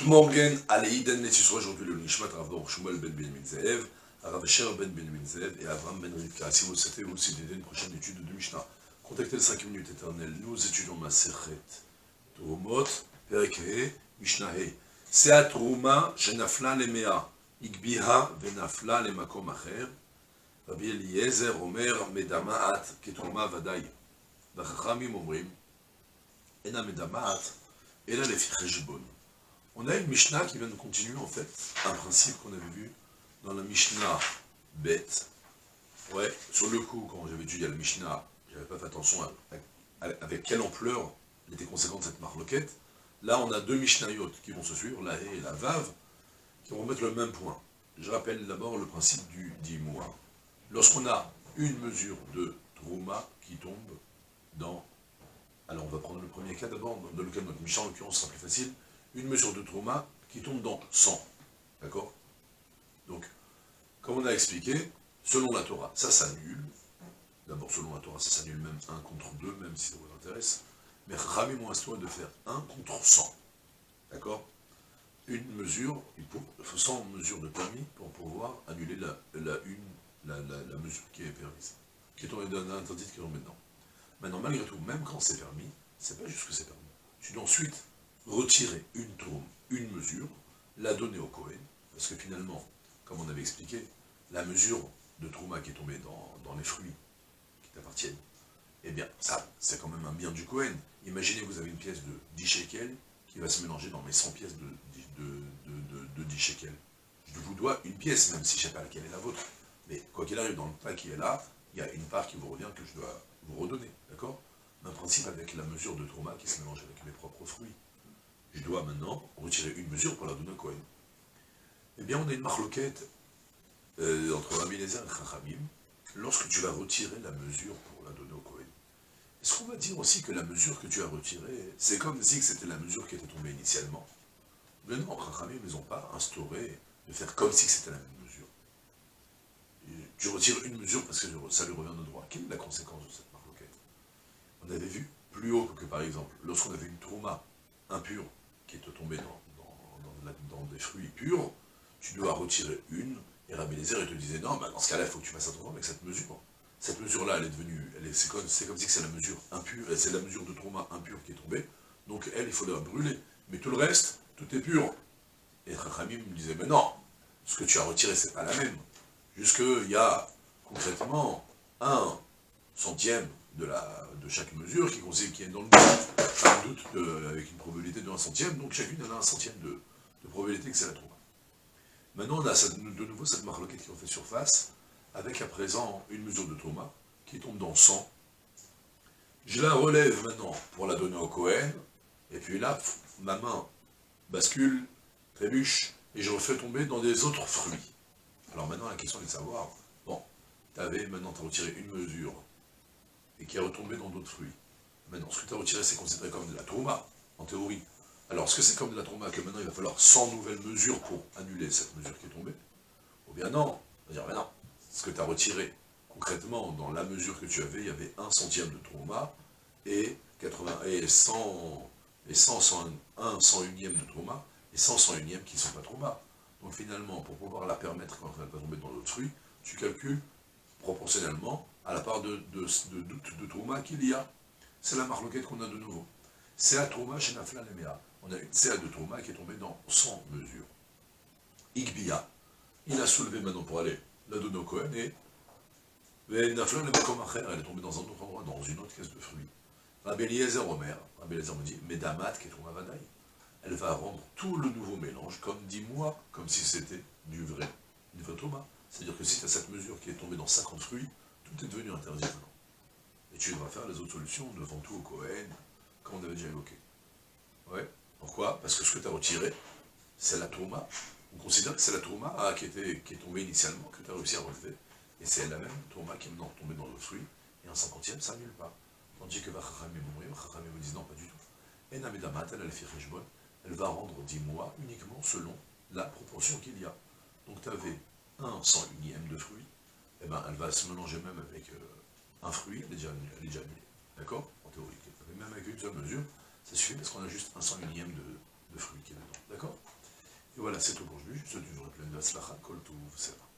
Morgen, Aleiden, Netisro, aujourd'hui le Nishmat, Rav Baruch Shmuel ben Benjamin Zeev, Rav Asher ben Benjamin Zeev et Avram ben Rivka. Si vous le savez, vous aussi d'aider une prochaine étude de Mishnah. Contactez les 5 minutes éternelles. Nous étudions Masechet Trumot, Perek Mishnah He. Sea Truma, Shenafla Lemea, Igbiha, Venafla Lemakom Acher, Rabbi Eliezer, Omer, Medamaat, Ketruma Vadaï. Vachachamim Omrim, Ena Medamaat, Ela Lefi Cheshbon. On a une Mishnah qui vient de continuer en fait un principe qu'on avait vu dans la Mishnah Bet. Ouais, sur le coup, quand j'avais étudié la Mishnah, j'avais pas fait attention avec quelle ampleur était conséquente cette marloquette. Là, on a deux Mishnayot qui vont se suivre, la He et la Vav, qui vont mettre le même point. Je rappelle d'abord le principe du Dimoua. Lorsqu'on a une mesure de Trouma qui tombe dans... Alors, on va prendre le premier cas d'abord, dans le cas de notre Mishnah, en l'occurrence, ce sera plus facile. Une mesure de Trouma qui tombe dans 100. D'accord? Donc, comme on a expliqué, selon la Torah, ça s'annule. D'abord, selon la Torah, ça s'annule même 1 contre 2, même si ça vous intéresse. Mais Rami m'ont instauré de faire 1 contre 100. D'accord? Une mesure, il faut 100 mesures de permis pour pouvoir annuler la mesure qui est permise. Qui est tombée interdite, qui est tombée dedans. Maintenant, malgré tout, même quand c'est permis, c'est pas juste que c'est permis. Tu dois ensuite retirer une tourme, une mesure, la donner au Kohen, parce que finalement, comme on avait expliqué, la mesure de Trouma qui est tombée dans les fruits qui t'appartiennent, eh bien, ça, c'est quand même un bien du Kohen. Imaginez, vous avez une pièce de 10 shekels qui va se mélanger dans mes 100 pièces de 10 shekels. Je vous dois une pièce, même si je ne sais pas laquelle est la vôtre. Mais quoi qu'il arrive, dans le tas qui est là, il y a une part qui vous revient que je dois vous redonner, d'accord? Même principe avec la mesure de Trouma qui se mélange avec mes propres fruits. Je dois maintenant retirer une mesure pour la donner au Kohen. Eh bien, on a une marloquette entre Rabbi Eliezer et Chachamim. Lorsque tu vas retirer la mesure pour la donner au Kohen, est-ce qu'on va dire aussi que la mesure que tu as retirée, c'est comme si c'était la mesure qui était tombée initialement? Mais non, Chachamim, ils n'ont pas instauré de faire comme si c'était la même mesure. Tu retires une mesure parce que ça lui revient de droit. Quelle est la conséquence de cette marloquette? On avait vu plus haut que, par exemple, lorsqu'on avait une trouma impure qui est tombée dans des fruits purs, tu dois retirer une, et Rabbi Eliezer te disait non, bah dans ce cas-là, il faut que tu fasses attention avec cette mesure. Cette mesure-là, elle est devenue, c'est comme si c'est la mesure impure, c'est la mesure de trauma impure qui est tombée, donc elle, il faut la brûler. Mais tout le reste, tout est pur. Et Chachamim me disait, mais non, ce que tu as retiré, c'est pas la même. Jusqu'il y a concrètement 1 centième de chaque mesure qui est dans le doute, avec une probabilité de 1 centième, donc chacune en a 1 centième de probabilité que c'est la trouma. Maintenant, on a de nouveau cette marloquette qui en fait surface, avec à présent une mesure de trouma qui tombe dans 100. Je la relève maintenant pour la donner au Kohen, et puis là, ma main bascule, trébuche, et je refais tomber dans des autres fruits. Alors maintenant, la question est de savoir, bon, maintenant tu as retiré une mesure, et qui est retombé dans d'autres fruits. Maintenant, ce que tu as retiré, c'est considéré comme de la trouma, en théorie. Alors, est-ce que c'est comme de la trouma que maintenant il va falloir 100 nouvelles mesures pour annuler cette mesure qui est tombée? Ou bien non, on va dire, ben non, ce que tu as retiré, concrètement, dans la mesure que tu avais, il y avait 1 centième de trouma, et 100 unième de trouma, et 100 unième qui ne sont pas trouma. Donc finalement, pour pouvoir la permettre quand elle va tomber dans l'autre fruit, tu calcules proportionnellement à la part de doute de trouma qu'il y a. C'est la marloquette qu'on a de nouveau. C'est à trouma chez Nafla Lemea. On a une CA de trouma qui est tombée dans 100 mesures. Igbia, il a soulevé maintenant pour aller la donner au Kohen, et Nafla Lemakom Acher, elle est tombée dans un autre endroit, dans une autre caisse de fruits. Rabbi Eliezer Omer, Rabbi Eliezer me dit, Medamat Ketruma Vadaï. Elle va rendre tout le nouveau mélange comme 10 mois, comme si c'était une vraie trouma. C'est-à-dire que si tu as cette mesure qui est tombée dans 50 fruits, tout est devenu interdit maintenant. Et tu devras faire les autres solutions devant tout au Kohen, comme on avait déjà évoqué. Ouais. Pourquoi? Parce que ce que tu as retiré, c'est la trouma. On considère que c'est la trouma qui est tombée initialement, que tu as réussi à relever. Et c'est la même trouma qui est maintenant tombée dans le fruit, et un 50e, ça annule pas. Tandis que Chachamim me disent non, pas du tout. Et Namedamat, elle va rendre 10 mois uniquement selon la proportion qu'il y a. Donc tu avais 1 101e de fruit, et ben elle va se mélanger même avec un fruit, elle est déjà annulée. D'accord? En théorie. Même avec une seule mesure, ça suffit parce qu'on a juste 1 101e de fruit qui est dedans. D'accord? voilà, c'est tout pour aujourd'hui. Je te souhaite une journée pleine de Hatzlacha, Kol Tov, Selah.